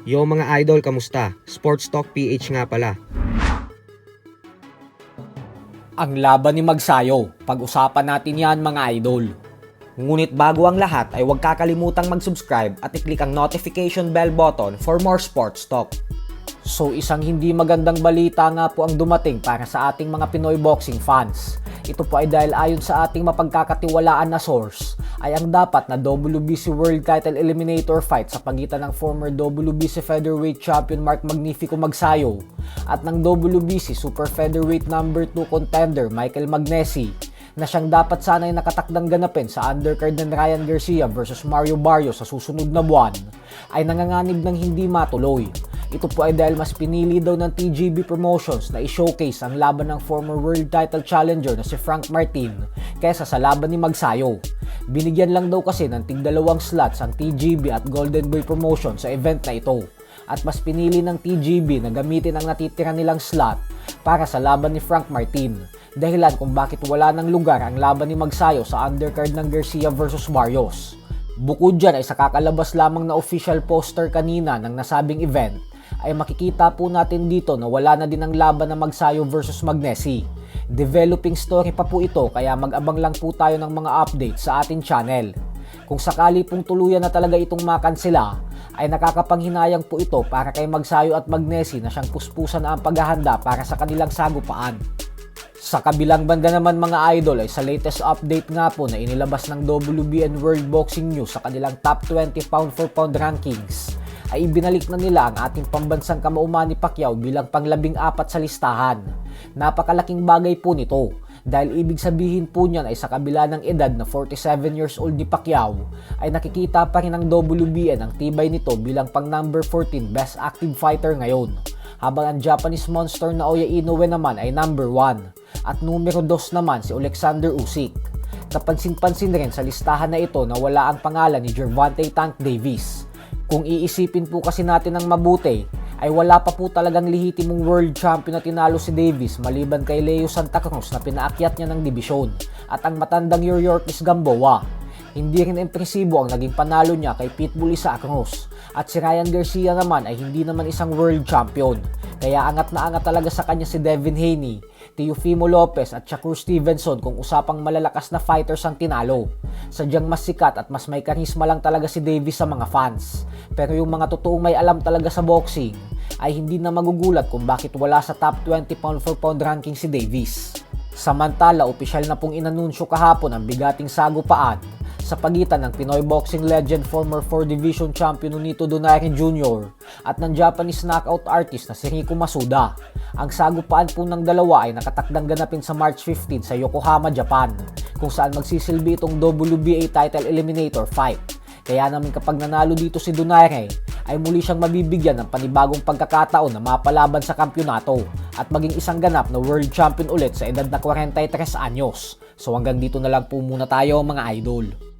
Yo mga idol, kamusta? Sports Talk PH nga pala. Ang laban ni Magsayo, pag-usapan natin yan mga idol. Ngunit bago ang lahat ay huwag kakalimutang mag-subscribe at i-click ang notification bell button for more sports talk. So isang hindi magandang balita nga po ang dumating para sa ating mga Pinoy boxing fans. Ito po ay dahil ayon sa ating mapagkakatiwalaan na source, ay ang dapat na WBC World Title Eliminator fight sa pagitan ng former WBC Featherweight Champion Mark Magnifico Magsayo at ng WBC Super Featherweight No. 2 contender Michael Magnesi na siyang dapat sana'y nakatakdang ganapin sa undercard ng Ryan Garcia versus Mario Barrios sa susunod na buwan ay nanganganib ng hindi matuloy. Ito po ay dahil mas pinili daw ng TGB Promotions na i-showcase ang laban ng former world title challenger na si Frank Martin kaysa sa laban ni Magsayo. Binigyan lang daw kasi ng tig-2 slots ang TGB at Golden Boy Promotion sa event na ito. At mas pinili ng TGB na gamitin ang natitira nilang slot para sa laban ni Frank Martin. Dahilan kung bakit wala ng lugar ang laban ni Magsayo sa undercard ng Garcia versus Barrios. Bukod dyan ay sa kakalabas lamang na official poster kanina ng nasabing event, ay makikita po natin dito na wala na din ang laban ng Magsayo versus Magnesi. Developing story pa po ito kaya mag-abang lang po tayo ng mga update sa ating channel. Kung sakali pong tuluyan na talaga itong makansela, ay nakakapanghinayang po ito para kay Magsayo at Magnesi na siyang puspusan na ang paghahanda para sa kanilang sagupaan. Sa kabilang banda naman mga idol ay sa latest update nga po na inilabas ng WBN World Boxing News sa kanilang top 20 pound for pound rankings, ay ibinalik na nila ang ating pambansang kamauman ni Pacquiao bilang pang-14 sa listahan. Napakalaking bagay po nito dahil ibig sabihin po niyan ay sa kabila ng edad na 47 years old ni Pacquiao ay nakikita pa rin ng WBN ang tibay nito bilang pang number 14 best active fighter ngayon. Habang ang Japanese monster na Oya Inoue naman ay number 1 at numero 2 naman si Alexander Usyk. Napansin-pansin rin sa listahan na ito na wala ang pangalan ni Gervonta Tank Davis. Kung iisipin po kasi natin ng mabuti, ay wala pa po talagang lehitimong world champion na tinalo si Davis maliban kay Leo Santa Cruz na pinaakyat niya ng dibisyon at ang matandang Yorkis Gamboa. Hindi rin impresibo ang naging panalo niya kay Pitbull Isaac Cruz at si Ryan Garcia naman ay hindi naman isang world champion. Kaya angat na angat talaga sa kanya si Devin Haney, Teofimo Lopez at Shakur Stevenson kung usapang malalakas na fighters ang tinalo. Sadyang mas sikat at mas may karisma lang talaga si Davis sa mga fans. Pero yung mga totoong may alam talaga sa boxing ay hindi na magugulat kung bakit wala sa top 20 pound for pound ranking si Davis. Samantala, opisyal na pong inanunsyo kahapon ang bigating sagupaan sa pagitan ng Pinoy boxing legend former 4 division champion Nonito Donaire Jr. at ng Japanese knockout artist na si Rico Masuda. Ang sagupaan po ng dalawa ay nakatakdang ganapin sa March 15 sa Yokohama, Japan, kung saan magsisilbi itong WBA title eliminator fight. Kaya naman kapag nanalo dito si Donaire, ay muli siyang mabibigyan ng panibagong pagkakataon na mapalaban sa kampyonato at maging isang ganap na world champion ulit sa edad na 43 anyos. So hanggang dito na lang po muna tayo mga idol.